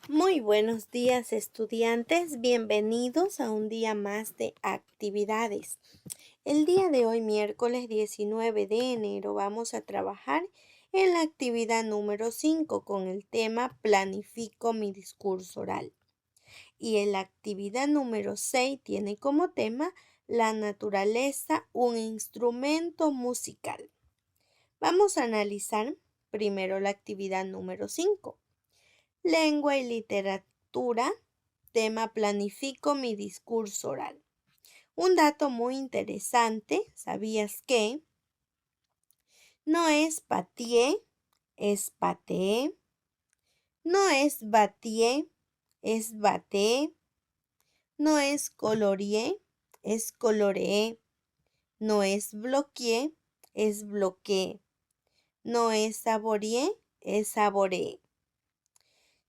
Muy buenos días, estudiantes. Bienvenidos a un día más de actividades. El día de hoy, miércoles 19 de enero, vamos a trabajar en la actividad número 5 con el tema Planifico mi discurso oral. Y en la actividad número 6 tiene como tema La naturaleza, un instrumento musical. Vamos a analizar primero la actividad número 5. Lengua y literatura, tema planifico mi discurso oral. Un dato muy interesante, ¿sabías que no es patie, es patee? No es batie, es batee. No es colorie, es coloree. No es bloquee, es bloquee. No es saborie, es saboree.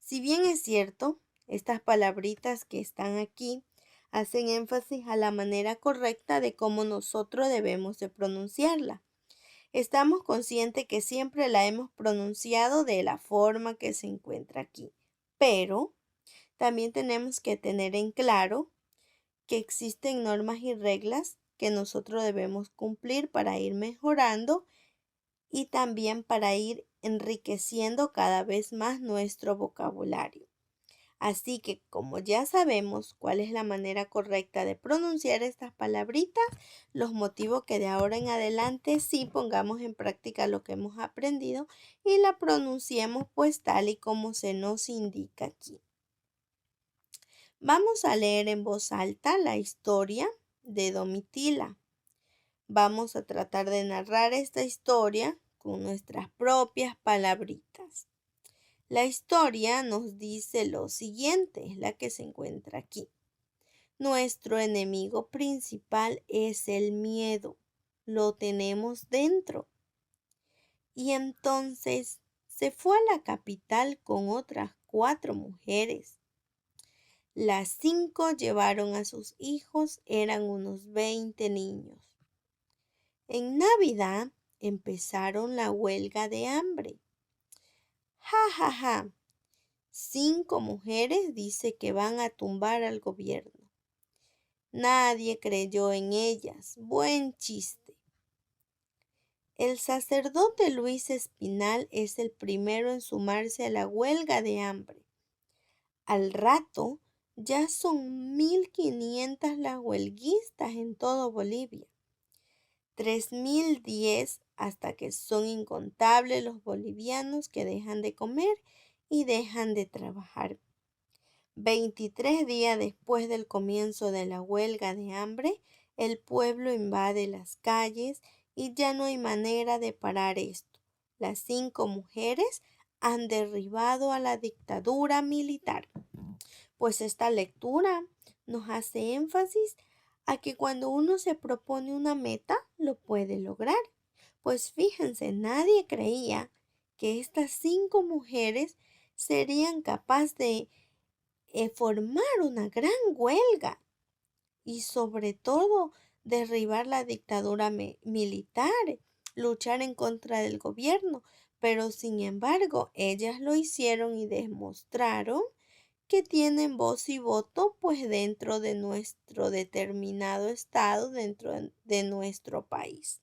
Si bien es cierto, estas palabritas que están aquí hacen énfasis a la manera correcta de cómo nosotros debemos de pronunciarla. Estamos conscientes que siempre la hemos pronunciado de la forma que se encuentra aquí, pero también tenemos que tener en claro que existen normas y reglas que nosotros debemos cumplir para ir mejorando y también para ir enriqueciendo cada vez más nuestro vocabulario. Así que como ya sabemos cuál es la manera correcta de pronunciar estas palabritas, los motivos que de ahora en adelante sí pongamos en práctica lo que hemos aprendido y la pronunciemos pues tal y como se nos indica aquí. Vamos a leer en voz alta la historia de Domitila. Vamos a tratar de narrar esta historia con nuestras propias palabritas. La historia nos dice lo siguiente, es la que se encuentra aquí. Nuestro enemigo principal es el miedo. Lo tenemos dentro. Y entonces se fue a la capital con otras 4 mujeres. Las 5 llevaron a sus hijos, eran unos 20 niños. En Navidad empezaron la huelga de hambre. Ja, ja, ja. 5 mujeres dice que van a tumbar al gobierno. Nadie creyó en ellas. Buen chiste. El sacerdote Luis Espinal es el primero en sumarse a la huelga de hambre. Al rato ya son 1500 las huelguistas en todo Bolivia. 3010 hasta que son incontables los bolivianos que dejan de comer y dejan de trabajar. 23 días después del comienzo de la huelga de hambre, el pueblo invade las calles y ya no hay manera de parar esto. Las 5 mujeres han derribado a la dictadura militar. Pues esta lectura nos hace énfasis a que cuando uno se propone una meta, lo puede lograr. Pues fíjense, nadie creía que estas 5 mujeres serían capaces de formar una gran huelga y sobre todo derribar la dictadura militar, luchar en contra del gobierno. Pero sin embargo, ellas lo hicieron y demostraron que tienen voz y voto pues dentro de nuestro determinado estado, dentro de nuestro país.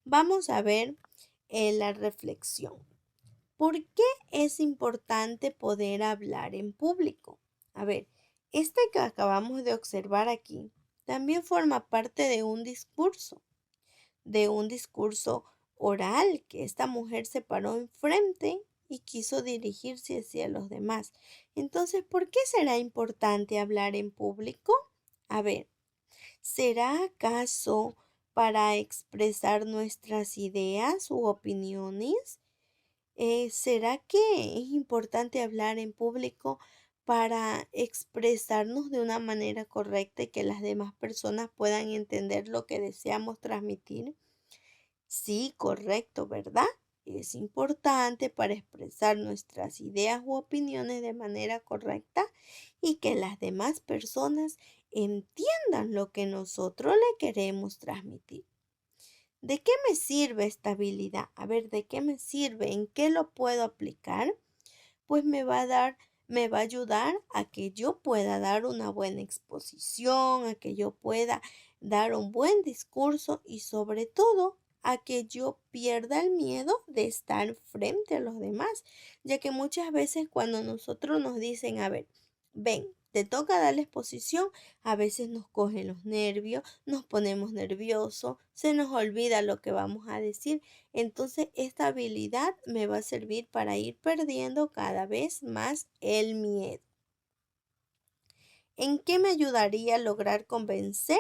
Vamos a ver la reflexión. ¿Por qué es importante poder hablar en público? A ver, este que acabamos de observar aquí también forma parte de un discurso oral que esta mujer se paró enfrente y quiso dirigirse hacia los demás. Entonces, ¿por qué será importante hablar en público? A ver, ¿será acaso para expresar nuestras ideas u opiniones? ¿Será que es importante hablar en público para expresarnos de una manera correcta y que las demás personas puedan entender lo que deseamos transmitir? Sí, correcto, ¿verdad? Es importante para expresar nuestras ideas u opiniones de manera correcta y que las demás personas entiendan lo que nosotros le queremos transmitir. ¿De qué me sirve esta habilidad? A ver, ¿de qué me sirve? ¿En qué lo puedo aplicar? pues me va a ayudar a que yo pueda dar una buena exposición, a que yo pueda dar un buen discurso y sobre todo a que yo pierda el miedo de estar frente a los demás, ya que muchas veces cuando nosotros nos dicen, a ver, ven, te toca dar la exposición, a veces nos cogen los nervios, nos ponemos nerviosos, se nos olvida lo que vamos a decir. Entonces, esta habilidad me va a servir para ir perdiendo cada vez más el miedo. ¿En qué me ayudaría a lograr convencer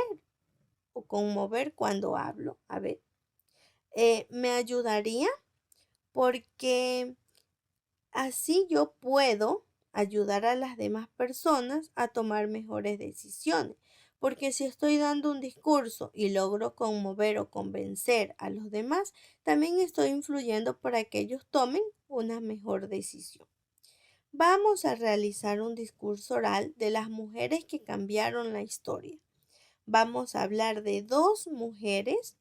o conmover cuando hablo? A ver, me ayudaría porque así yo puedo ayudar a las demás personas a tomar mejores decisiones. Porque si estoy dando un discurso y logro conmover o convencer a los demás, también estoy influyendo para que ellos tomen una mejor decisión. Vamos a realizar un discurso oral de las mujeres que cambiaron la historia. Vamos a hablar de dos mujeres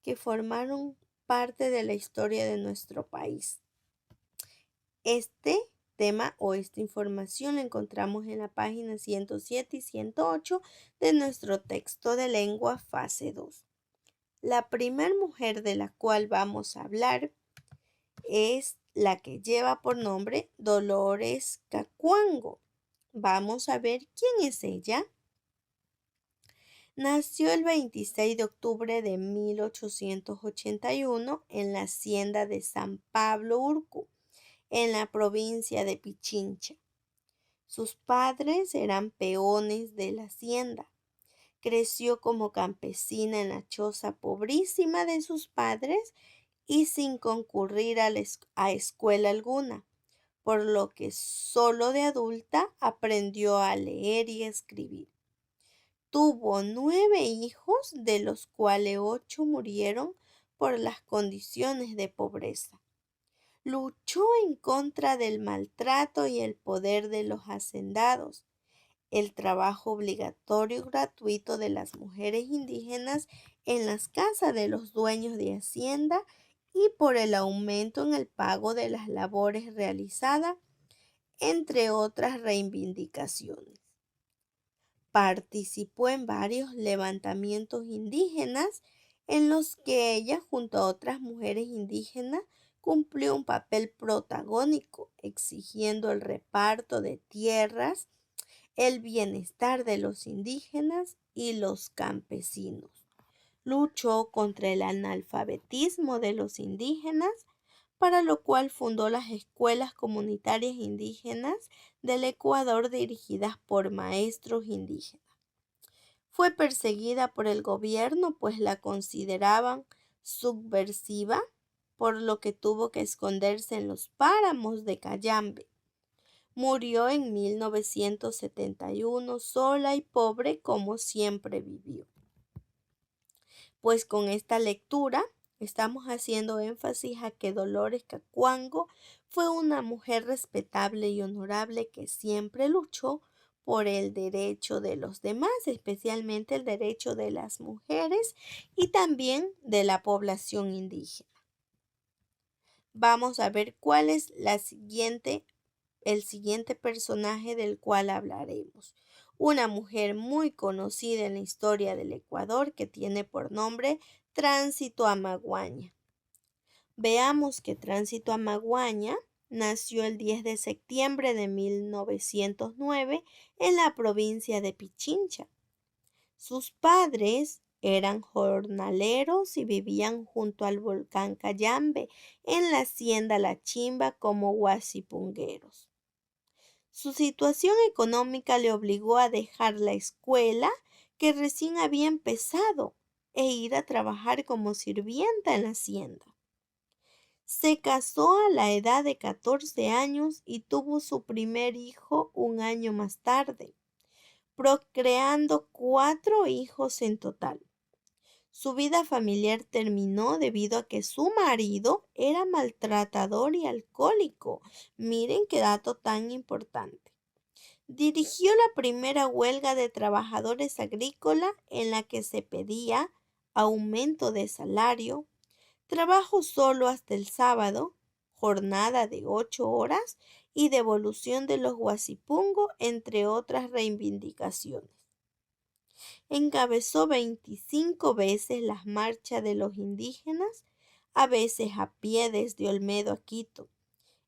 que formaron parte de la historia de nuestro país. Este tema o esta información la encontramos en la página 107 y 108 de nuestro texto de lengua fase 2. La primer mujer de la cual vamos a hablar es la que lleva por nombre Dolores Cacuango. Vamos a ver quién es ella. Nació el 26 de octubre de 1881 en la hacienda de San Pablo Urcu, en la provincia de Pichincha. Sus padres eran peones de la hacienda. Creció como campesina en la choza pobrísima de sus padres y sin concurrir a escuela alguna, por lo que solo de adulta aprendió a leer y escribir. Tuvo 9 hijos, de los cuales 8 murieron por las condiciones de pobreza. Luchó en contra del maltrato y el poder de los hacendados, el trabajo obligatorio y gratuito de las mujeres indígenas en las casas de los dueños de hacienda y por el aumento en el pago de las labores realizadas, entre otras reivindicaciones. Participó en varios levantamientos indígenas en los que ella, junto a otras mujeres indígenas, cumplió un papel protagónico, exigiendo el reparto de tierras, el bienestar de los indígenas y los campesinos. Luchó contra el analfabetismo de los indígenas, para lo cual fundó las escuelas comunitarias indígenas del Ecuador dirigidas por maestros indígenas. Fue perseguida por el gobierno, pues la consideraban subversiva, por lo que tuvo que esconderse en los páramos de Cayambe. Murió en 1971 sola y pobre como siempre vivió. Pues con esta lectura estamos haciendo énfasis a que Dolores Cacuango fue una mujer respetable y honorable que siempre luchó por el derecho de los demás, especialmente el derecho de las mujeres y también de la población indígena. Vamos a ver cuál es el siguiente personaje del cual hablaremos. Una mujer muy conocida en la historia del Ecuador que tiene por nombre Tránsito Amaguaña. Veamos que Tránsito Amaguaña nació el 10 de septiembre de 1909 en la provincia de Pichincha. Sus padres eran jornaleros y vivían junto al volcán Cayambe en la hacienda La Chimba como guasipungueros. Su situación económica le obligó a dejar la escuela que recién había empezado e ir a trabajar como sirvienta en la hacienda. Se casó a la edad de 14 años y tuvo su primer hijo un año más tarde, procreando 4 hijos en total. Su vida familiar terminó debido a que su marido era maltratador y alcohólico. Miren qué dato tan importante. Dirigió la primera huelga de trabajadores agrícolas en la que se pedía aumento de salario, trabajo solo hasta el sábado, jornada de 8 horas y devolución de los Guasipungo, entre otras reivindicaciones. Encabezó 25 veces las marchas de los indígenas, a veces a pie desde Olmedo a Quito,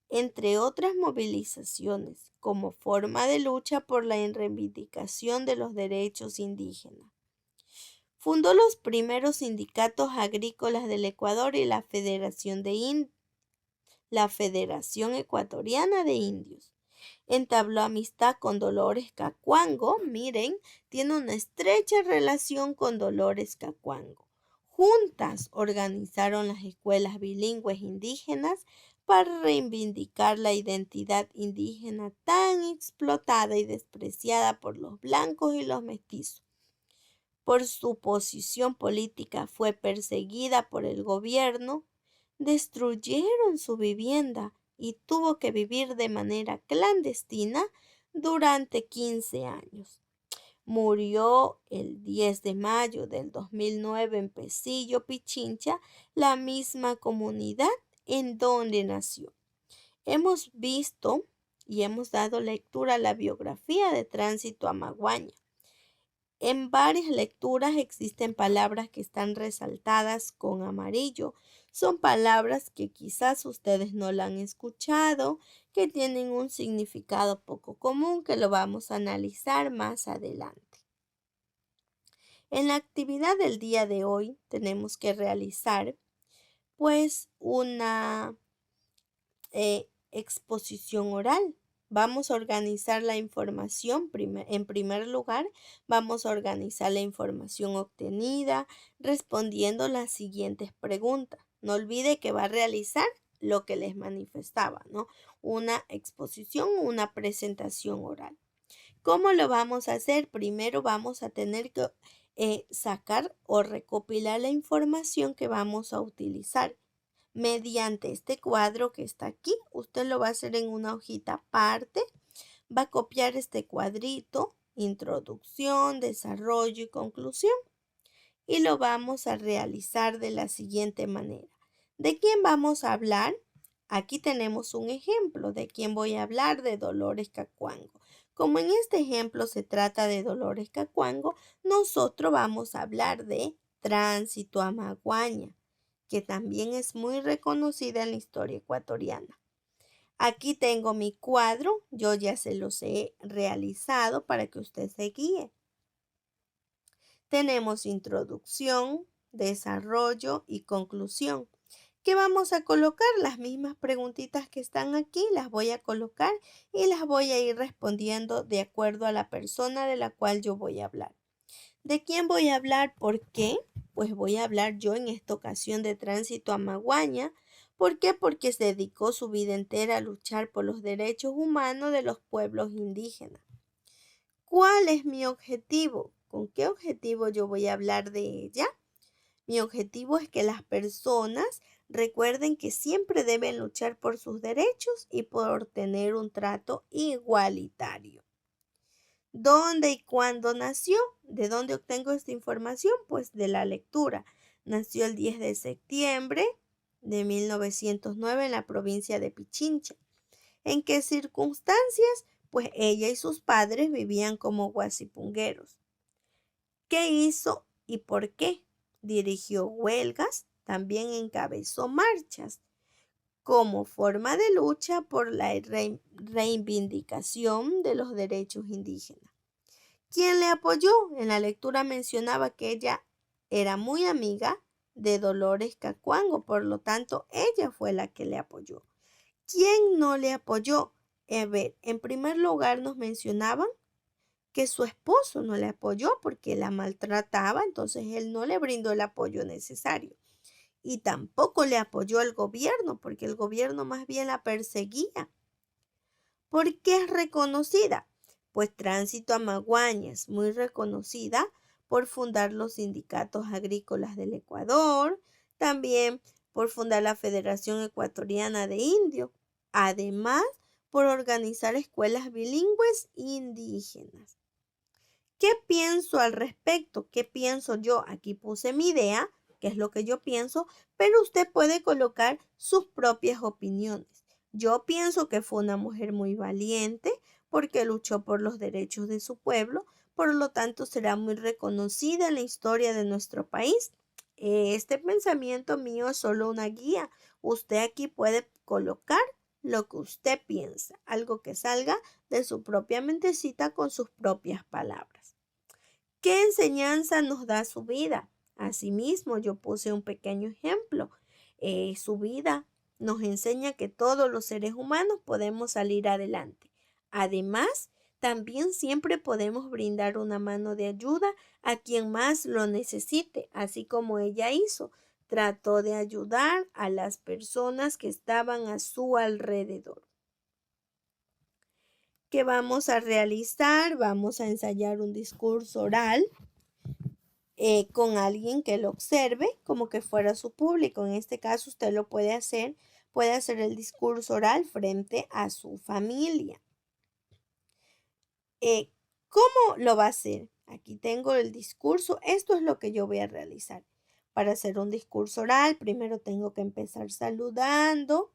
entre otras movilizaciones, como forma de lucha por la reivindicación de los derechos indígenas. Fundó los primeros sindicatos agrícolas del Ecuador y la Federación Ecuatoriana de Indios. Entabló amistad con Dolores Cacuango. Miren, tiene una estrecha relación con Dolores Cacuango. Juntas organizaron las escuelas bilingües indígenas para reivindicar la identidad indígena tan explotada y despreciada por los blancos y los mestizos. Por su posición política fue perseguida por el gobierno, destruyeron su vivienda y tuvo que vivir de manera clandestina durante 15 años. Murió el 10 de mayo del 2009 en Pesillo, Pichincha, la misma comunidad en donde nació. Hemos visto y hemos dado lectura a la biografía de Tránsito Amaguaña. En varias lecturas existen palabras que están resaltadas con amarillo. Son palabras que quizás ustedes no la han escuchado, que tienen un significado poco común, que lo vamos a analizar más adelante. En la actividad del día de hoy tenemos que realizar pues una exposición oral. Vamos a organizar la información. En primer lugar, vamos a organizar la información obtenida respondiendo las siguientes preguntas. No olvide que va a realizar lo que les manifestaba, ¿no? Una exposición, una presentación oral. ¿Cómo lo vamos a hacer? Primero vamos a tener que sacar o recopilar la información que vamos a utilizar. Mediante este cuadro que está aquí, usted lo va a hacer en una hojita aparte, va a copiar este cuadrito, introducción, desarrollo y conclusión, y lo vamos a realizar de la siguiente manera. ¿De quién vamos a hablar? Aquí tenemos un ejemplo de quién voy a hablar, de Dolores Cacuango. Como en este ejemplo se trata de Dolores Cacuango, nosotros vamos a hablar de Tránsito Amaguaña, que también es muy reconocida en la historia ecuatoriana. Aquí tengo mi cuadro, yo ya se los he realizado para que usted se guíe. Tenemos introducción, desarrollo y conclusión. ¿Qué vamos a colocar? Las mismas preguntitas que están aquí, las voy a colocar y las voy a ir respondiendo de acuerdo a la persona de la cual yo voy a hablar. ¿De quién voy a hablar? ¿Por qué? Pues voy a hablar yo en esta ocasión de Tránsito Amaguaña. ¿Por qué? Porque se dedicó su vida entera a luchar por los derechos humanos de los pueblos indígenas. ¿Cuál es mi objetivo? ¿Con qué objetivo yo voy a hablar de ella? Mi objetivo es que las personas recuerden que siempre deben luchar por sus derechos y por tener un trato igualitario. ¿Dónde y cuándo nació? ¿De dónde obtengo esta información? Pues de la lectura. Nació el 10 de septiembre de 1909 en la provincia de Pichincha. ¿En qué circunstancias? Pues ella y sus padres vivían como guasipungueros. ¿Qué hizo y por qué? Dirigió huelgas, también encabezó marchas como forma de lucha por la reivindicación de los derechos indígenas. ¿Quién le apoyó? En la lectura mencionaba que ella era muy amiga de Dolores Cacuango, por lo tanto, ella fue la que le apoyó. ¿Quién no le apoyó? En primer lugar nos mencionaban que su esposo no le apoyó porque la maltrataba, entonces él no le brindó el apoyo necesario. Y tampoco le apoyó el gobierno porque el gobierno más bien la perseguía. ¿Por qué es reconocida? Pues Tránsito Amaguaña es muy reconocida por fundar los sindicatos agrícolas del Ecuador, también por fundar la Federación Ecuatoriana de Indios, además por organizar escuelas bilingües indígenas. ¿Qué pienso al respecto? ¿Qué pienso yo? Aquí puse mi idea que es lo que yo pienso, pero usted puede colocar sus propias opiniones. Yo pienso que fue una mujer muy valiente porque luchó por los derechos de su pueblo, por lo tanto será muy reconocida en la historia de nuestro país. Este pensamiento mío es solo una guía. Usted aquí puede colocar lo que usted piensa, algo que salga de su propia mentecita con sus propias palabras. ¿Qué enseñanza nos da su vida? Asimismo, yo puse un pequeño ejemplo. Su vida nos enseña que todos los seres humanos podemos salir adelante. Además, también siempre podemos brindar una mano de ayuda a quien más lo necesite, así como ella hizo. Trató de ayudar a las personas que estaban a su alrededor. ¿Qué vamos a realizar? Vamos a ensayar un discurso oral con alguien que lo observe como que fuera su público. En este caso usted lo puede hacer el discurso oral frente a su familia. ¿Cómo lo va a hacer? Aquí tengo el discurso. Esto es lo que yo voy a realizar. Para hacer un discurso oral, primero tengo que empezar saludando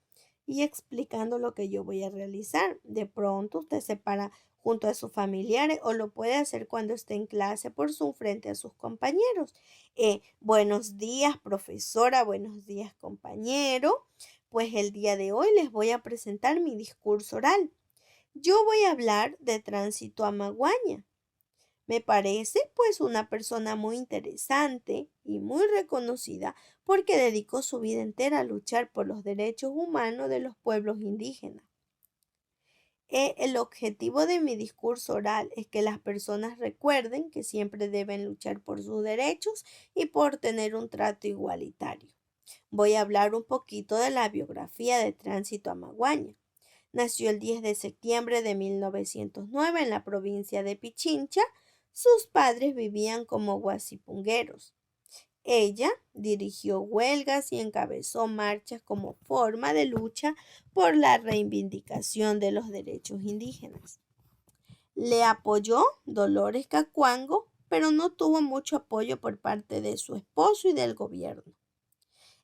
y explicando lo que yo voy a realizar. De pronto usted se para junto a sus familiares o lo puede hacer cuando esté en clase por Zoom frente a sus compañeros. Buenos días, profesora, buenos días, compañero. Pues el día de hoy les voy a presentar mi discurso oral. Yo voy a hablar de Tránsito Amaguaña. Me parece pues una persona muy interesante y muy reconocida porque dedicó su vida entera a luchar por los derechos humanos de los pueblos indígenas. El objetivo de mi discurso oral es que las personas recuerden que siempre deben luchar por sus derechos y por tener un trato igualitario. Voy a hablar un poquito de la biografía de Tránsito Amaguaña. Nació el 10 de septiembre de 1909 en la provincia de Pichincha. Sus padres vivían como guasipungueros. Ella dirigió huelgas y encabezó marchas como forma de lucha por la reivindicación de los derechos indígenas. Le apoyó Dolores Cacuango, pero no tuvo mucho apoyo por parte de su esposo y del gobierno.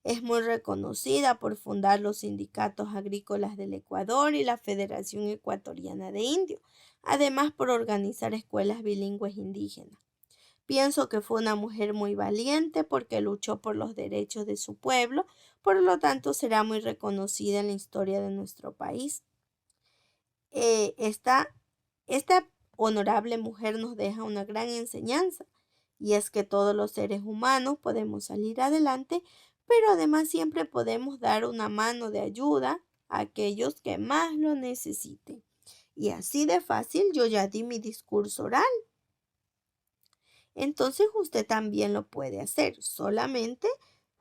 Es muy reconocida por fundar los sindicatos agrícolas del Ecuador y la Federación Ecuatoriana de Indios, además por organizar escuelas bilingües indígenas. Pienso que fue una mujer muy valiente porque luchó por los derechos de su pueblo, por lo tanto será muy reconocida en la historia de nuestro país. Esta honorable mujer nos deja una gran enseñanza, y es que todos los seres humanos podemos salir adelante, pero además siempre podemos dar una mano de ayuda a aquellos que más lo necesiten. Y así de fácil yo ya di mi discurso oral. Entonces usted también lo puede hacer, solamente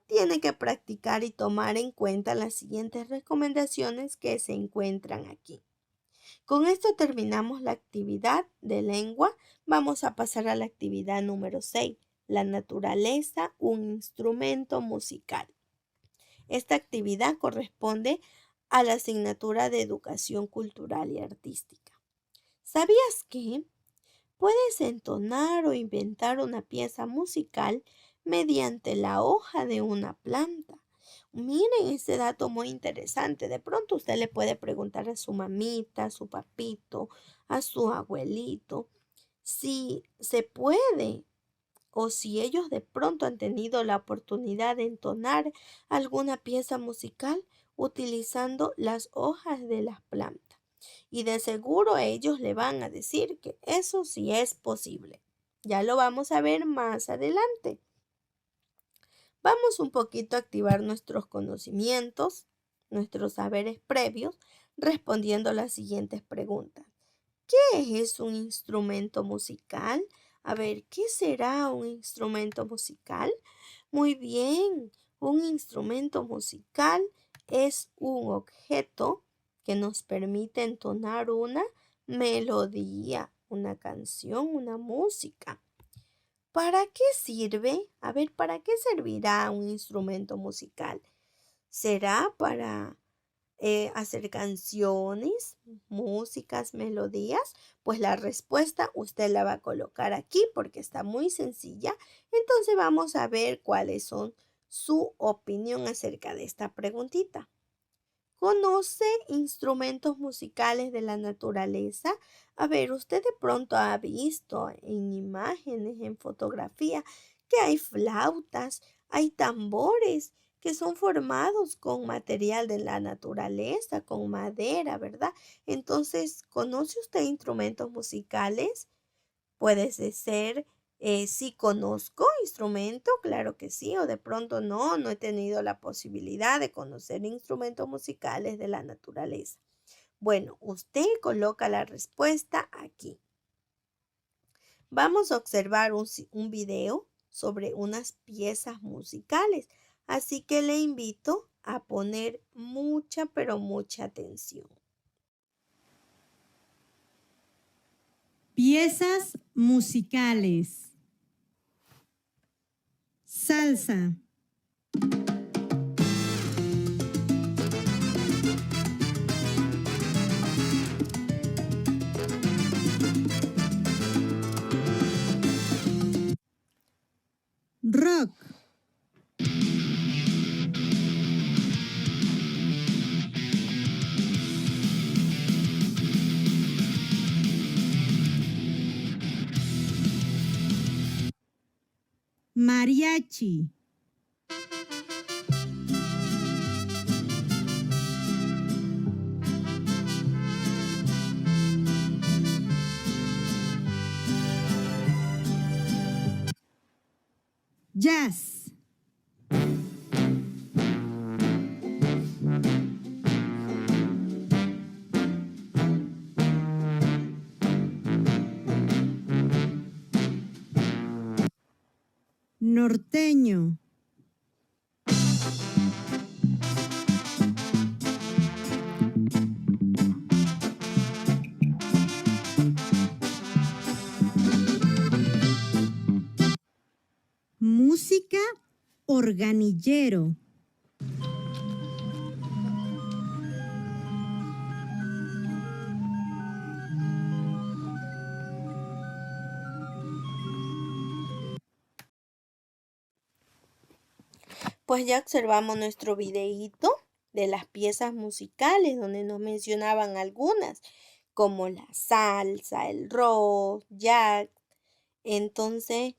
tiene que practicar y tomar en cuenta las siguientes recomendaciones que se encuentran aquí. Con esto terminamos la actividad de lengua. Vamos a pasar a la actividad número 6, la naturaleza, un instrumento musical. Esta actividad corresponde a la asignatura de educación cultural y artística. ¿Sabías que puedes entonar o inventar una pieza musical mediante la hoja de una planta? Miren este dato muy interesante. De pronto usted le puede preguntar a su mamita, a su papito, a su abuelito, si se puede o si ellos de pronto han tenido la oportunidad de entonar alguna pieza musical utilizando las hojas de las plantas. Y de seguro ellos le van a decir que eso sí es posible. Ya lo vamos a ver más adelante. Vamos un poquito a activar nuestros conocimientos, nuestros saberes previos, respondiendo las siguientes preguntas. ¿Qué es un instrumento musical? A ver, ¿qué será un instrumento musical? Muy bien, un instrumento musical es un objeto que nos permite entonar una melodía, una canción, una música. ¿Para qué sirve? A ver, ¿para qué servirá un instrumento musical? ¿Será para hacer canciones, músicas, melodías, pues la respuesta usted la va a colocar aquí porque está muy sencilla. Entonces vamos a ver cuáles son su opinión acerca de esta preguntita. ¿Conoce instrumentos musicales de la naturaleza? A ver, usted de pronto ha visto en imágenes, en fotografía, que hay flautas, hay tambores que son formados con material de la naturaleza, con madera, ¿verdad? Entonces, ¿conoce usted instrumentos musicales? Puede ser, sí conozco instrumento, claro que sí, o de pronto no, no he tenido la posibilidad de conocer instrumentos musicales de la naturaleza. Bueno, usted coloca la respuesta aquí. Vamos a observar un video sobre unas piezas musicales, así que le invito a poner mucha, pero mucha atención. Piezas musicales. Salsa. Rock. Mariachi. Jazz. Norteño. Música organillero. Pues ya observamos nuestro videíto de las piezas musicales donde nos mencionaban algunas, como la salsa, el rock, jazz. Entonces,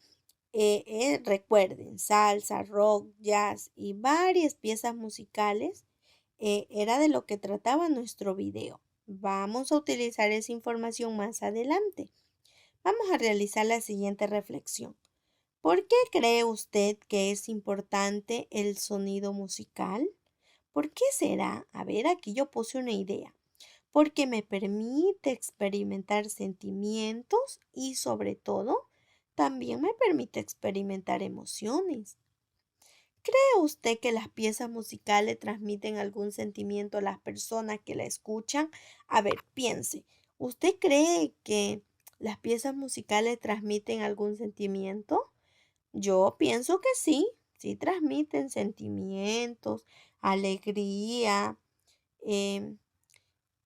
recuerden, salsa, rock, jazz y varias piezas musicales era de lo que trataba nuestro video. Vamos a utilizar esa información más adelante. Vamos a realizar la siguiente reflexión. ¿Por qué cree usted que es importante el sonido musical? ¿Por qué será? A ver, aquí yo puse una idea. Porque me permite experimentar sentimientos y sobre todo, también me permite experimentar emociones. ¿Cree usted que las piezas musicales transmiten algún sentimiento a las personas que la escuchan? A ver, piense. ¿Usted cree que las piezas musicales transmiten algún sentimiento? Yo pienso que sí transmiten sentimientos, alegría, em,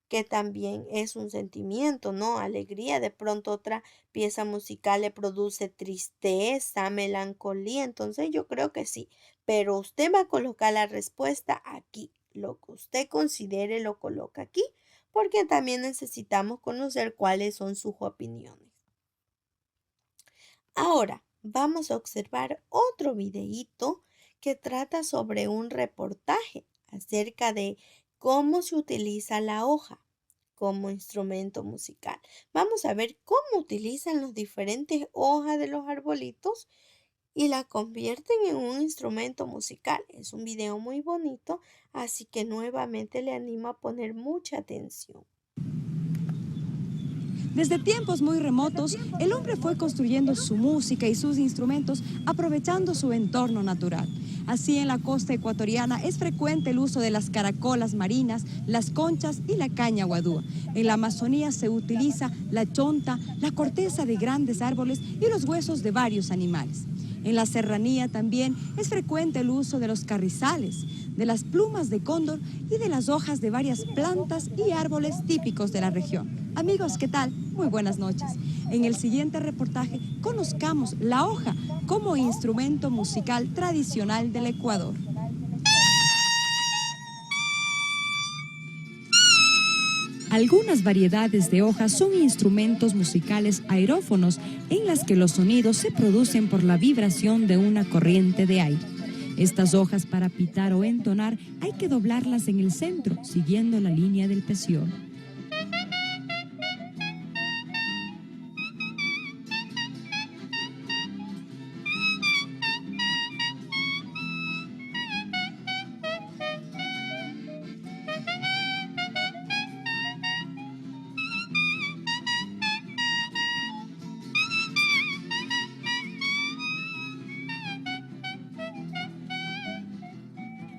que también es un sentimiento, ¿no? Alegría, de pronto otra pieza musical le produce tristeza, melancolía, entonces yo creo que sí, pero usted va a colocar la respuesta aquí, lo que usted considere lo coloca aquí, porque también necesitamos conocer cuáles son sus opiniones. Ahora vamos a observar otro videíto que trata sobre un reportaje acerca de cómo se utiliza la hoja como instrumento musical. Vamos a ver cómo utilizan las diferentes hojas de los arbolitos y la convierten en un instrumento musical. Es un video muy bonito, así que nuevamente le animo a poner mucha atención. Desde tiempos muy remotos, el hombre fue construyendo su música y sus instrumentos aprovechando su entorno natural. Así, en la costa ecuatoriana es frecuente el uso de las caracolas marinas, las conchas y la caña guadúa. En la Amazonía se utiliza la chonta, la corteza de grandes árboles y los huesos de varios animales. En la serranía también es frecuente el uso de los carrizales, de las plumas de cóndor y de las hojas de varias plantas y árboles típicos de la región. Amigos, ¿qué tal? Muy buenas noches. En el siguiente reportaje conozcamos la hoja como instrumento musical tradicional del Ecuador. Algunas variedades de hojas son instrumentos musicales aerófonos en las que los sonidos se producen por la vibración de una corriente de aire. Estas hojas para pitar o entonar hay que doblarlas en el centro, siguiendo la línea del peciolo.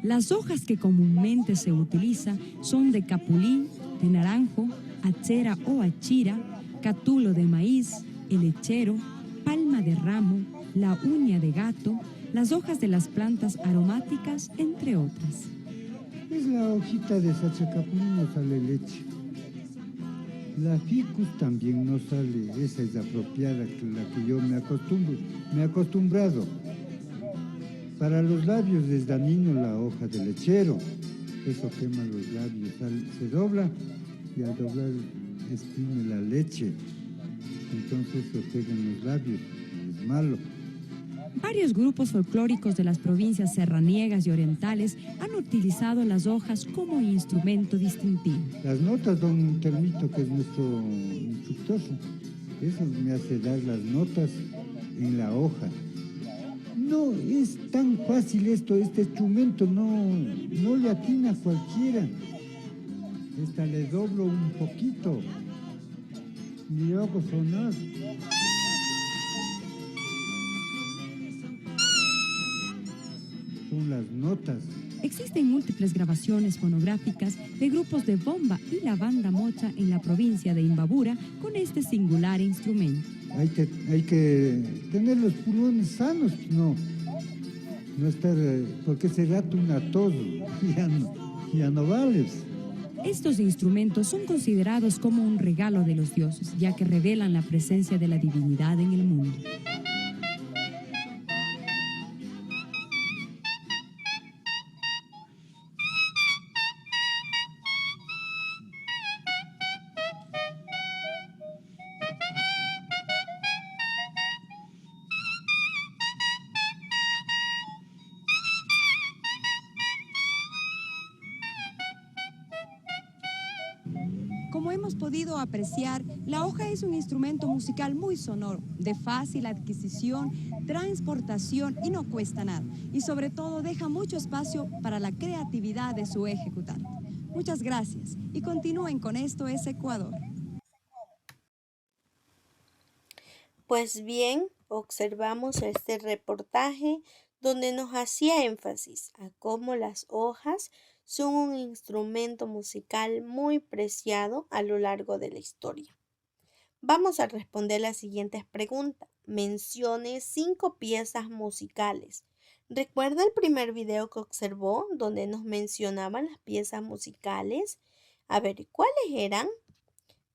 Las hojas que comúnmente se utilizan son de capulín, de naranjo, achera o achira, catulo de maíz, helechero, palma de ramo, la uña de gato, las hojas de las plantas aromáticas, entre otras. Es la hojita de sachacapulín, no sale leche. La ficus también no sale, esa es apropiada, la que yo me he acostumbrado. Para los labios es dañino la hoja de lechero, eso quema los labios, se dobla y al doblar exprime la leche, entonces se pega en los labios, es malo. Varios grupos folclóricos de las provincias serraniegas y orientales han utilizado las hojas como instrumento distintivo. Las notas, don Termito, que es nuestro instructor, eso me hace dar las notas en la hoja. No es tan fácil este instrumento, no le atina a cualquiera. Esta le doblo un poquito y le hago sonar. Son las notas. Existen múltiples grabaciones fonográficas de grupos de bomba y la banda mocha en la provincia de Imbabura con este singular instrumento. Hay que tener los pulmones sanos, no estar, porque ese rato una tos ya no vales. Estos instrumentos son considerados como un regalo de los dioses, ya que revelan la presencia de la divinidad en el mundo. Como hemos podido apreciar, la hoja es un instrumento musical muy sonoro, de fácil adquisición, transportación y no cuesta nada. Y sobre todo deja mucho espacio para la creatividad de su ejecutante. Muchas gracias y continúen con Esto es Ecuador. Pues bien, observamos este reportaje donde nos hacía énfasis a cómo las hojas son un instrumento musical muy preciado a lo largo de la historia. Vamos a responder las siguientes preguntas. Mencione 5 piezas musicales. ¿Recuerda el primer video que observó donde nos mencionaban las piezas musicales? A ver, ¿cuáles eran?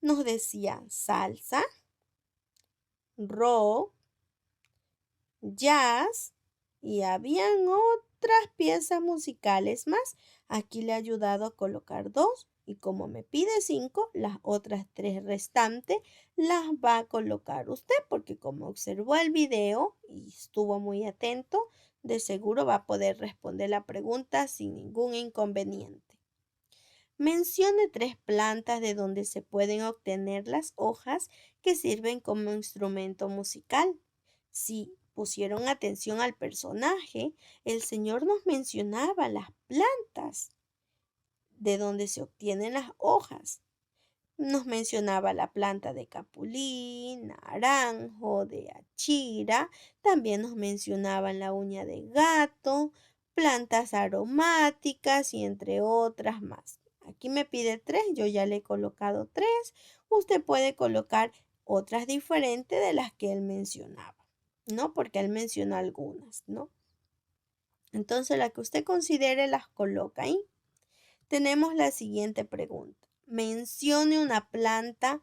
Nos decía salsa, rock, jazz y habían otras piezas musicales más. Aquí le he ayudado a colocar 2 y como me pide 5, las otras 3 restantes las va a colocar usted porque como observó el video y estuvo muy atento, de seguro va a poder responder la pregunta sin ningún inconveniente. Mencione 3 plantas de donde se pueden obtener las hojas que sirven como instrumento musical. Si pusieron atención al personaje, el señor nos mencionaba las plantas de donde se obtienen las hojas. Nos mencionaba la planta de capulí, naranjo, de achira, también nos mencionaban la uña de gato, plantas aromáticas y entre otras más. Aquí me pide 3, yo ya le he colocado 3. Usted puede colocar otras diferentes de las que él mencionaba. ¿no? Porque él mencionó algunas, ¿no? Entonces, la que usted considere las coloca ahí. Tenemos la siguiente pregunta. Mencione una planta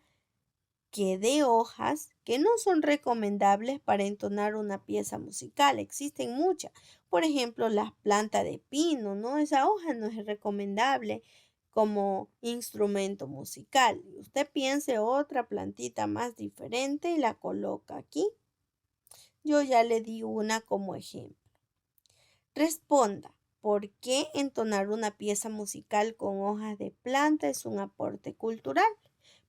que dé hojas que no son recomendables para entonar una pieza musical. Existen muchas. Por ejemplo, la planta de pino, ¿no? Esa hoja no es recomendable como instrumento musical. Usted piense otra plantita más diferente y la coloca aquí. Yo ya le di una como ejemplo. Responda, ¿por qué entonar una pieza musical con hojas de planta es un aporte cultural?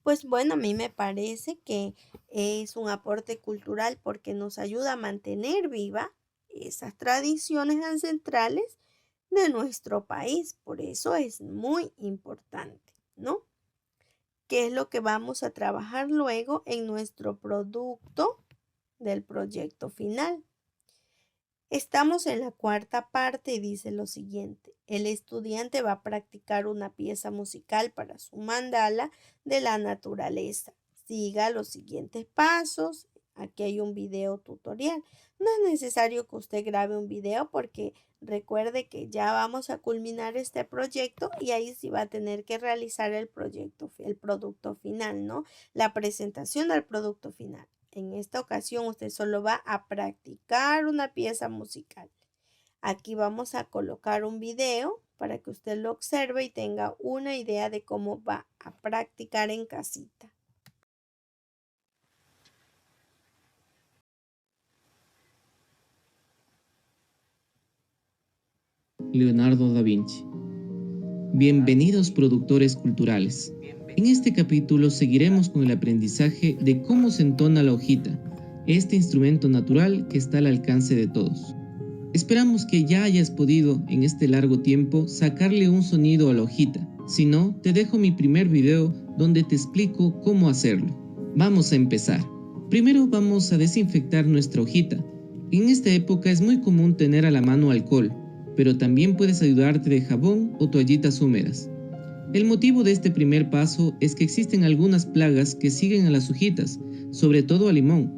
Pues bueno, a mí me parece que es un aporte cultural porque nos ayuda a mantener viva esas tradiciones ancestrales de nuestro país. Por eso es muy importante, ¿no? ¿Qué es lo que vamos a trabajar luego en nuestro producto del proyecto final? Estamos en la cuarta parte y dice lo siguiente. El estudiante va a practicar una pieza musical para su mandala de la naturaleza. Siga los siguientes pasos. Aquí hay un video tutorial. No es necesario que usted grabe un video porque recuerde que ya vamos a culminar este proyecto y ahí sí va a tener que realizar el producto final, ¿no? La presentación del producto final. En esta ocasión usted solo va a practicar una pieza musical. Aquí vamos a colocar un video para que usted lo observe y tenga una idea de cómo va a practicar en casita. Leonardo da Vinci. Bienvenidos productores culturales. En este capítulo seguiremos con el aprendizaje de cómo se entona la hojita, este instrumento natural que está al alcance de todos. Esperamos que ya hayas podido en este largo tiempo sacarle un sonido a la hojita. Si no, te dejo mi primer video donde te explico cómo hacerlo. Vamos a empezar. Primero vamos a desinfectar nuestra hojita. En esta época es muy común tener a la mano alcohol, pero también puedes ayudarte de jabón o toallitas húmedas. El motivo de este primer paso es que existen algunas plagas que siguen a las hojitas, sobre todo al limón.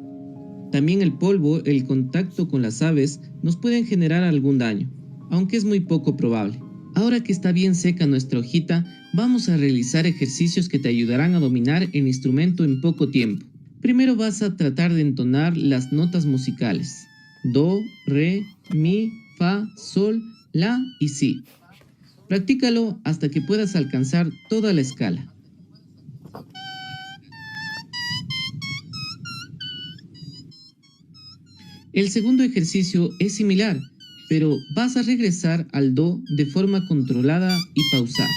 También el polvo, el contacto con las aves nos pueden generar algún daño, aunque es muy poco probable. Ahora que está bien seca nuestra hojita, vamos a realizar ejercicios que te ayudarán a dominar el instrumento en poco tiempo. Primero vas a tratar de entonar las notas musicales: do, re, mi, fa, sol, la y si. Practícalo hasta que puedas alcanzar toda la escala. El segundo ejercicio es similar, pero vas a regresar al do de forma controlada y pausada.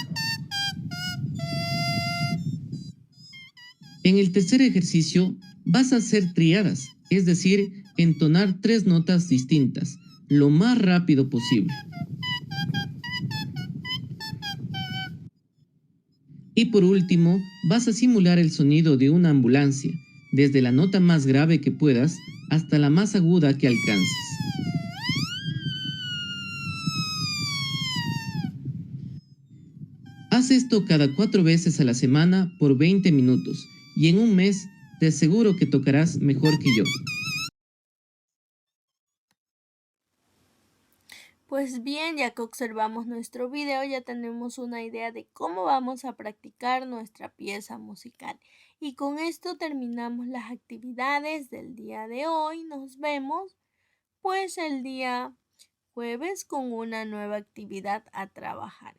En el tercer ejercicio vas a hacer triadas, es decir, entonar 3 notas distintas, lo más rápido posible. Y por último, vas a simular el sonido de una ambulancia, desde la nota más grave que puedas hasta la más aguda que alcances. Haz esto cada 4 veces a la semana por 20 minutos y en un mes te aseguro que tocarás mejor que yo. Pues bien, ya que observamos nuestro video, ya tenemos una idea de cómo vamos a practicar nuestra pieza musical. Y con esto terminamos las actividades del día de hoy. Nos vemos pues el día jueves con una nueva actividad a trabajar.